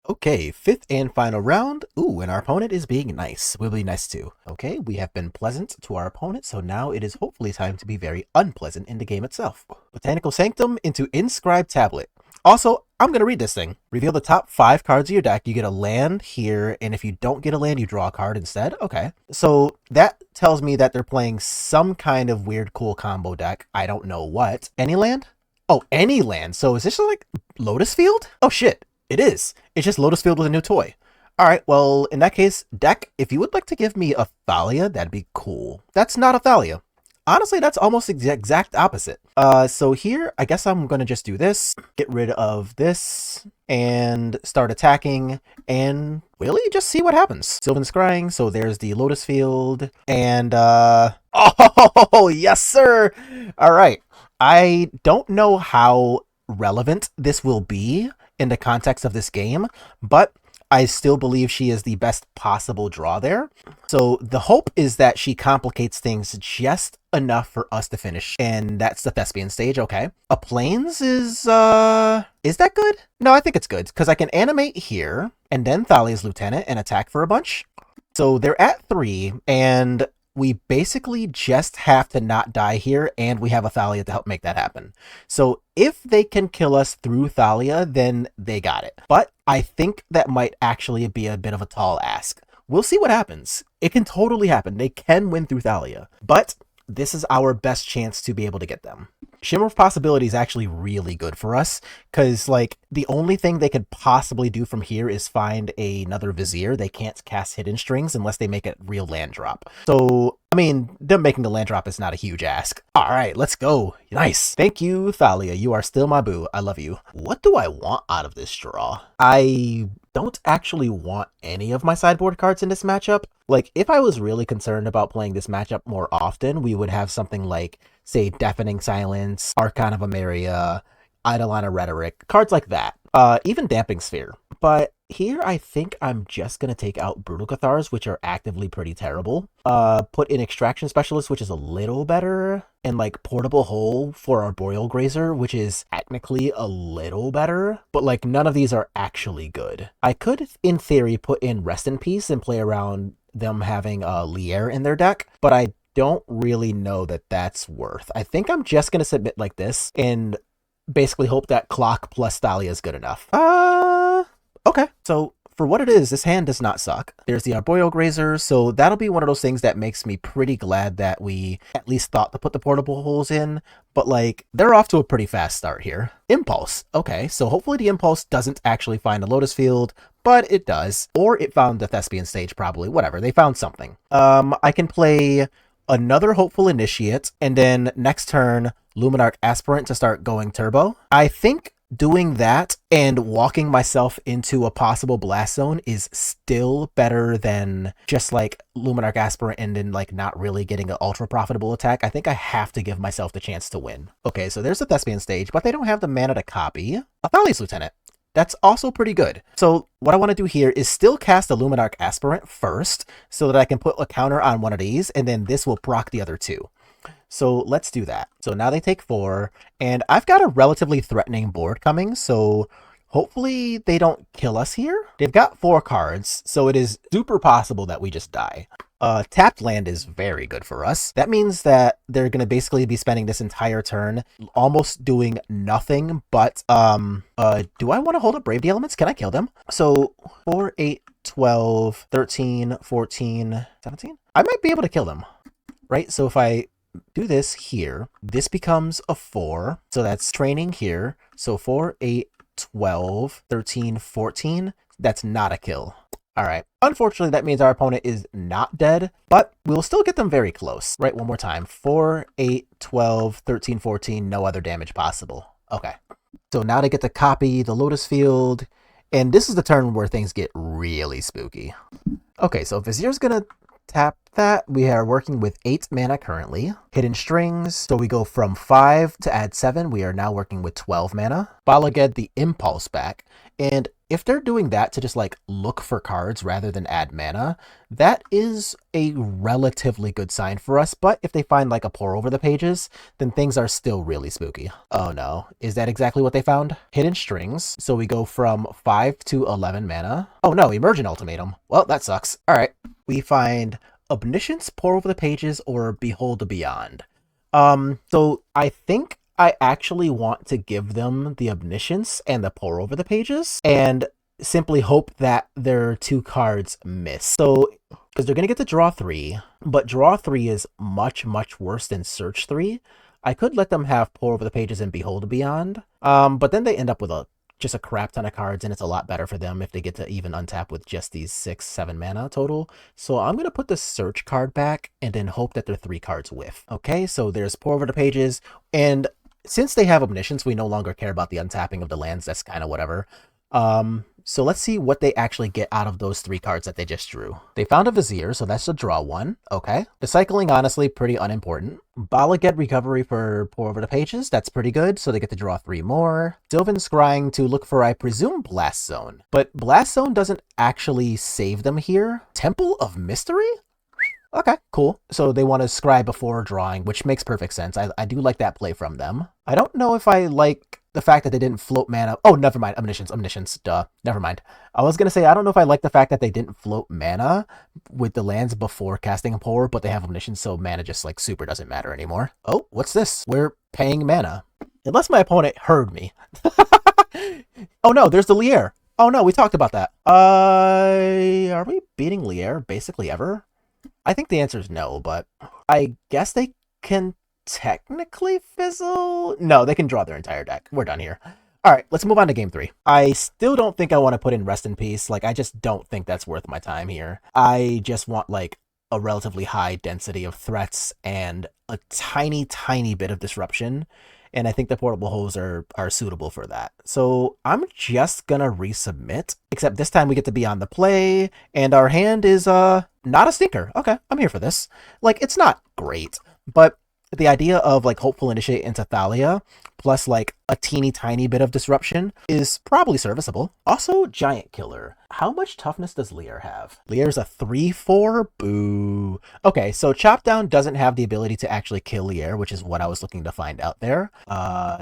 Speaker 1: Okay, 5th and final round. Ooh, and our opponent is being nice. We'll be nice too. Okay, we have been pleasant to our opponent, so now it is hopefully time to be very unpleasant in the game itself. Botanical Sanctum into Inscribed Tablet. Also, I'm going to read this thing. Reveal the top 5 cards of your deck. You get a land here, and if you don't get a land, you draw a card instead. Okay. So that tells me that they're playing some kind of weird, cool combo deck. I don't know what. Any land? Oh, any land. So is this like Lotus Field? Oh, shit. It is. It's just Lotus Field with a new toy. All right, well, in that case, deck, if you would like to give me a Thalia, that'd be cool. That's not a Thalia. honestly, that's almost the exact opposite. So here, I guess I'm gonna just do this, get rid of this, and start attacking, and really just see what happens. Sylvan Scrying, so there's the Lotus Field, and oh, yes, sir! Alright, I don't know how relevant this will be in the context of this game, but I still believe she is the best possible draw there. So the hope is that she complicates things just enough for us to finish, and that's the Thespian stage. Okay. A Plains is that good? No, I think it's good, because I can animate here, and then Thalia's Lieutenant, and attack for a bunch. So they're at 3, and we basically just have to not die here, and we have a Thalia to help make that happen. So if they can kill us through Thalia, then they got it. But I think that might actually be a bit of a tall ask. We'll see what happens. It can totally happen. They can win through Thalia, but this is our best chance to be able to get them. Shimmer of Possibility is actually really good for us, because, like, the only thing they could possibly do from here is find another Vizier. They can't cast Hidden Strings unless they make a real land drop. So, I mean, them making a land drop is not a huge ask. All right, let's go. Nice. Thank you, Thalia. You are still my boo. I love you. What do I want out of this draw? I don't actually want any of my sideboard cards in this matchup. Like, if I was really concerned about playing this matchup more often, we would have something like, say, Deafening Silence, Archon of Emeria, Eidolon of Rhetoric, cards like that. Even Damping Sphere. But here I think I'm just going to take out Brutal Cathars, which are actively pretty terrible. Put in Extraction Specialist, which is a little better. And, like, Portable Hole for Arboreal Grazer, which is technically a little better. But, like, none of these are actually good. I could, in theory, put in Rest in Peace and play around them having Lier in their deck. But I don't really know that that's worth. I think I'm just going to submit like this and basically hope that Clock plus Thalia is good enough. Okay. So for what it is, this hand does not suck. There's the Arboreal Grazer, so that'll be one of those things that makes me pretty glad that we at least thought to put the Portable Holes in, but, like, they're off to a pretty fast start here. Impulse. Okay, so hopefully the Impulse doesn't actually find a Lotus Field, but it does. Or it found the Thespian stage, probably. Whatever, they found something. I can play another Hopeful Initiate, and then next turn, Luminarch Aspirant to start going turbo. I think doing that and walking myself into a possible blast zone is still better than just, like, Luminarch Aspirant and then, like, not really getting an ultra profitable attack. I think I have to give myself the chance to win. Okay, so there's the Thespian stage, but they don't have the mana to copy. Athalia's Lieutenant. That's also pretty good. So what I want to do here is still cast a Luminarch Aspirant first so that I can put a counter on one of these, and then this will proc the other two. So let's do that. So now they take 4, and I've got a relatively threatening board coming, so hopefully they don't kill us here. They've got 4 cards, so it is super possible that we just die. Tapped land is very good for us. That means that they're going to basically be spending this entire turn almost doing nothing but, do I want to hold up Brave the Elements? Can I kill them? So 4, 8, 12, 13, 14, 17? I might be able to kill them, right? So if I do this here, this becomes a 4. So that's training here. So 4, 8, 12, 13, 14. That's not a kill. All right. Unfortunately, that means our opponent is not dead, but we'll still get them very close. Right, one more time. 4, 8, 12, 13, 14, no other damage possible. Okay. So now they get to copy the Lotus Field, and this is the turn where things get really spooky. Okay, so Vizier's gonna tap that. We are working with 8 mana currently. Hidden Strings, so we go from 5 to add 7. We are now working with 12 mana. Bala get the Impulse back, and if they're doing that to just, like, look for cards rather than add mana, that is a relatively good sign for us. But if they find, like, a Pour Over the Pages, then things are still really spooky. Oh no, is that exactly what they found? Hidden Strings, so we go from 5 to 11 mana. Oh no, Emergent Ultimatum. Well, that sucks. All right, we find Omniscience, Pour Over the Pages, or Behold the Beyond. So I think I actually want to give them the Omniscience and the Pour Over the Pages, and simply hope that their 2 cards miss. So, because they're going to get to draw 3, but draw 3 is much, much worse than search 3. I could let them have Pour Over the Pages and Behold Beyond, but then they end up with a just a crap ton of cards, and it's a lot better for them if they get to even untap with just these 6-7 mana total. So I'm going to put the search card back and then hope that their 3 cards whiff. Okay, so there's pour over the pages, and since they have omniscience, we no longer care about the untapping of the lands. That's kind of whatever. So let's see what they actually get out of those 3 cards that they just drew. They found a Vizier, so that's a draw 1. Okay. The cycling, honestly, pretty unimportant. Bala get recovery for pour over the pages. That's pretty good, so they get to draw 3 more. Sylvan Scrying to look for, I presume, Blast Zone. But Blast Zone doesn't actually save them here. Temple of Mystery? Okay, cool. So they want to scry before drawing, which makes perfect sense. I do like that play from them. I don't know if I like the fact that they didn't float mana. Oh, never mind. Omniscience. Duh. Never mind. I was going to say, I don't know if I like the fact that they didn't float mana with the lands before casting a pour, but they have Omniscience, so mana just like super doesn't matter anymore. Oh, what's this? We're paying mana. Unless my opponent heard me. Oh no, there's the Lier. Oh no, we talked about that. Are we beating Lier basically ever? I think the answer is no, but I guess they can technically fizzle. No, they can draw their entire deck. We're done here. All right, let's move on to game 3. I still don't think I want to put in Rest in Peace. Like, I just don't think that's worth my time here. I just want, like, a relatively high density of threats and a tiny, tiny bit of disruption. And I think the portable hose are suitable for that. So I'm just gonna resubmit, except this time we get to be on the play, and our hand is not a stinker. Okay, I'm here for this. Like, it's not great, but the idea of like Hopeful Initiate into Thalia plus like a teeny tiny bit of disruption is probably serviceable. Also, Giant Killer. How much toughness does Lier have? Lier's a 3/4? Boo. Okay, so Chop Down doesn't have the ability to actually kill Lier, which is what I was looking to find out there.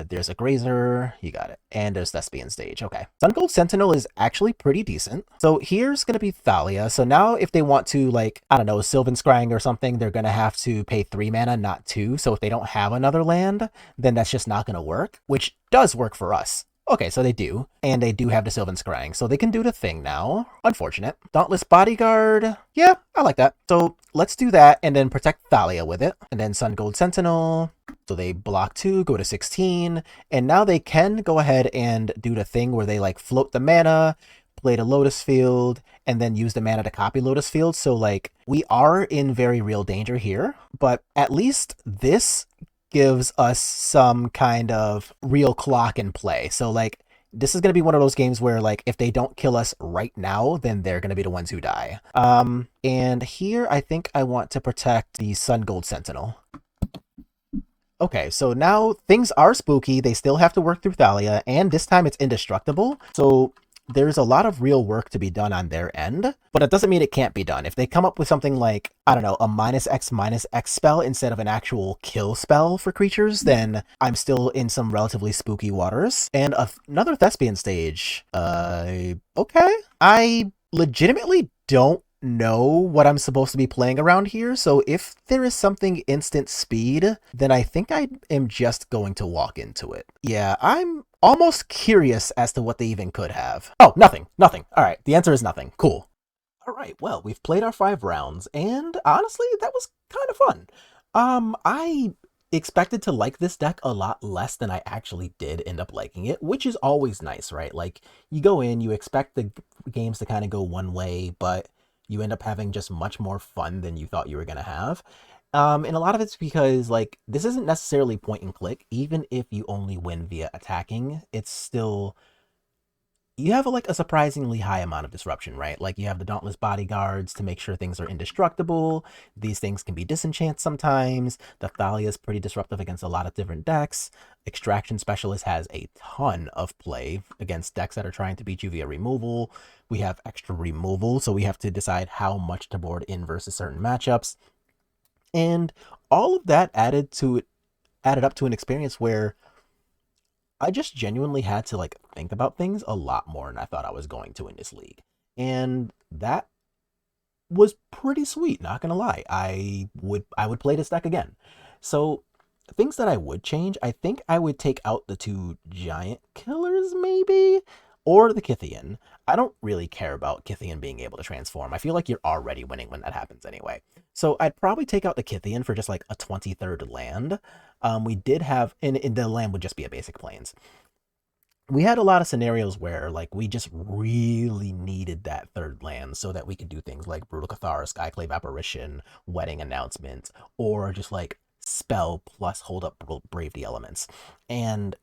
Speaker 1: There's a Grazer. You got it. And there's Thespian Stage. Okay. Sun Gold Sentinel is actually pretty decent. So here's going to be Thalia. So now if they want to, like, I don't know, Sylvan Scrying or something, they're going to have to pay 3 mana, not 2. So if they don't have another land, then that's just not going to work, which does work for us. Okay, so they do, and they do have the Sylvan Scrying, so they can do the thing now. Unfortunate. Dauntless Bodyguard. Yeah, I like that. So let's do that, and then protect Thalia with it. And then Sun Gold Sentinel. So they block 2, go to 16, and now they can go ahead and do the thing where they, like, float the mana, play the Lotus Field, and then use the mana to copy Lotus Field. So, like, we are in very real danger here, but at least this gives us some kind of real clock in play. So, like, this is going to be one of those games where, like, if they don't kill us right now, then they're going to be the ones who die. And here I think I want to protect the Sun Gold Sentinel. Okay, so now things are spooky. They still have to work through Thalia, and this time it's indestructible. So there's a lot of real work to be done on their end, but it doesn't mean it can't be done. If they come up with something like, I don't know, a -X spell instead of an actual kill spell for creatures, then I'm still in some relatively spooky waters. And another Thespian Stage. Okay. I legitimately don't know what I'm supposed to be playing around here, so if there is something instant speed, then I think I am just going to walk into it. Yeah, I'm almost curious as to what they even could have. Oh, nothing. All right, the answer is nothing. Cool. All right, well, we've played our 5 rounds, and honestly, that was kind of fun. I expected to like this deck a lot less than I actually did end up liking it, which is always nice, right? Like, you go in, you expect the games to kind of go one way, but you end up having just much more fun than you thought you were going to have. And a lot of it's because, like, this isn't necessarily point and click. Even if you only win via attacking, it's still, you have a surprisingly high amount of disruption, right? Like, you have the Dauntless Bodyguards to make sure things are indestructible. These things can be disenchant sometimes. The Thalia is pretty disruptive against a lot of different decks. Extraction Specialist has a ton of play against decks that are trying to beat you via removal. We have extra removal, so we have to decide how much to board in versus certain matchups. And all of that added up to an experience where I just genuinely had to, like, think about things a lot more than I thought I was going to in this league. And that was pretty sweet, not gonna lie. I would play this deck again. So things that I would change, I think I would take out the 2 Giant Killers, maybe, or the Kythian. I don't really care about Kythian being able to transform. I feel like you're already winning when that happens anyway. So I'd probably take out the Kythian for just like a 23rd land. We did have, and the land would just be a basic plains. we had a lot of scenarios where like we just really needed that third land so that we could do things like Brutal Cathar, Skyclave Apparition, Wedding Announcement, or just like spell plus hold up Brave the Elements. And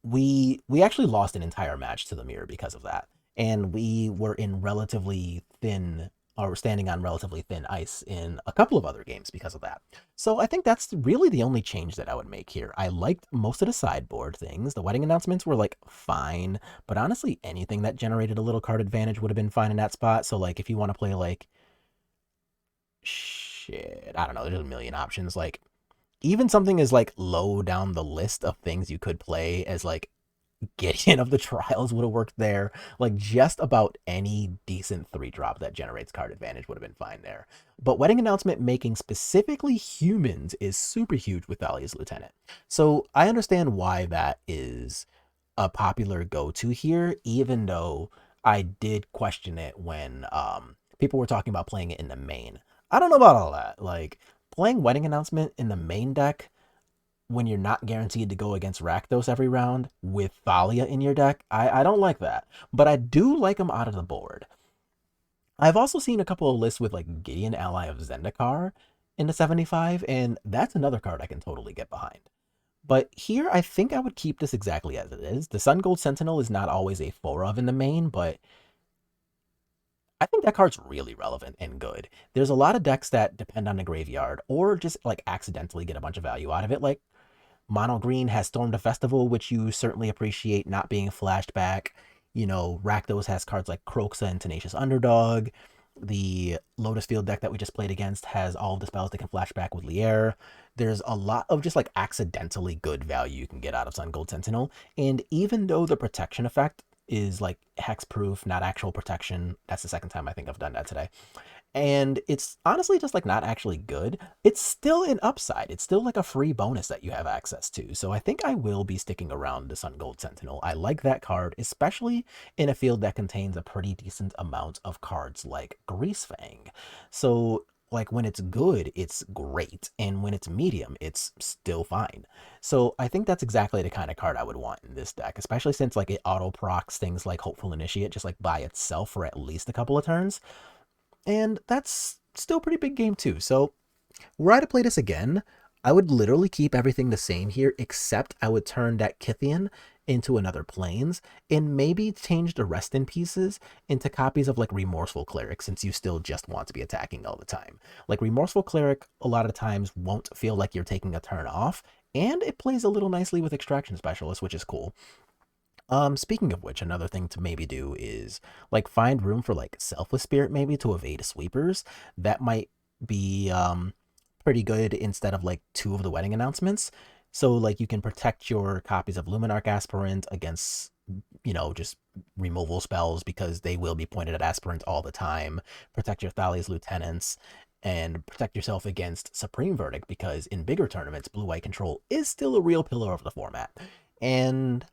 Speaker 1: we actually lost an entire match to the mirror because of that. And we were in relatively thin or standing on relatively thin ice in a couple of other games because of that. So I think that's really the only change that I would make here. I liked most of the sideboard things. The wedding announcements were like fine, but honestly anything that generated a little card advantage would have been fine in that spot. So like if you want to play like shit, I don't know, there's a million options. Like even something as like low down the list of things you could play as like Gideon of the Trials would have worked there. Like just about any decent 3-drop that generates card advantage would have been fine there. But Wedding Announcement making specifically humans is super huge with Thalia's Lieutenant. So I understand why that is a popular go-to here, even though I did question it when people were talking about playing it in the main. I don't know about all that. Like playing Wedding Announcement in the main deck when you're not guaranteed to go against Rakdos every round with Thalia in your deck, I don't like that. But I do like them out of the board. I've also seen a couple of lists with like Gideon Ally of Zendikar in the 75, and that's another card I can totally get behind. But here, I think I would keep this exactly as it is. The Sun Gold Sentinel is not always a 4-of in the main, but I think that card's really relevant and good. There's a lot of decks that depend on the graveyard or just like accidentally get a bunch of value out of it, like Mono Green has Storm the Festival, which you certainly appreciate not being flashed back. You know, Rakdos has cards like Kroxa and Tenacious Underdog. The Lotus Field deck that we just played against has all of the spells that can flash back with Lier. There's a lot of just like accidentally good value you can get out of Sun Gold Sentinel. And even though the protection effect is like hexproof, not actual protection, that's the second time I think I've done that today, and it's honestly just like not actually good, it's still an upside. It's still like a free bonus that you have access to. So I think I will be sticking around the Sun Gold Sentinel. I like that card, especially in a field that contains a pretty decent amount of cards like Greasefang. So like when it's good, it's great. And when it's medium, it's still fine. So I think that's exactly the kind of card I would want in this deck, especially since like it auto procs things like Hopeful Initiate just like by itself for at least a couple of turns. And that's still pretty big game too. So were I to play this again, I would literally keep everything the same here, except I would turn that Kythian into another Plains and maybe change the Rest in Pieces into copies of like Remorseful Cleric, since you still just want to be attacking all the time. Like Remorseful Cleric a lot of times won't feel like you're taking a turn off, and it plays a little nicely with Extraction Specialist, which is cool. Speaking of which, another thing to maybe do is like find room for like Selfless Spirit maybe to evade sweepers. That might be pretty good instead of like 2 of the wedding announcements. So like you can protect your copies of Luminarch Aspirant against, you know, just removal spells because they will be pointed at Aspirant all the time. Protect your Thalia's Lieutenants and protect yourself against Supreme Verdict because in bigger tournaments, blue-white control is still a real pillar of the format. And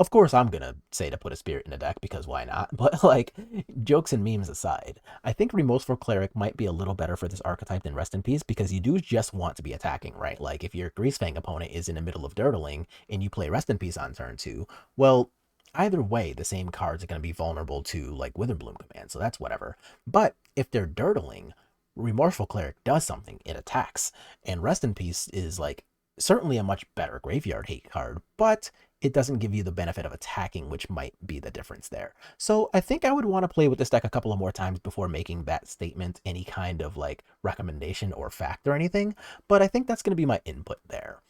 Speaker 1: of course, I'm gonna say to put a spirit in the deck because why not? But like, jokes and memes aside, I think Remorseful Cleric might be a little better for this archetype than Rest in Peace because you do just want to be attacking, right? Like, if your Greasefang opponent is in the middle of dirtling and you play Rest in Peace on turn 2, well, either way, the same cards are gonna be vulnerable to like Witherbloom command, so that's whatever. But if they're dirtling, Remorseful Cleric does something, it attacks, and Rest in Peace is like certainly a much better graveyard hate card, but it doesn't give you the benefit of attacking, which might be the difference there. So I think I would want to play with this deck a couple of more times before making that statement any kind of like recommendation or fact or anything, but I think that's going to be my input there.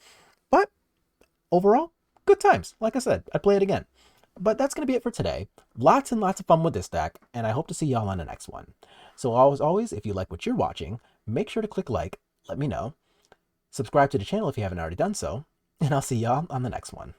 Speaker 1: But overall, good times. Like I said, I'd play it again. But that's going to be it for today. Lots and lots of fun with this deck, and I hope to see y'all on the next one. So as always, if you like what you're watching, make sure to click like, let me know, subscribe to the channel if you haven't already done so, and I'll see y'all on the next one.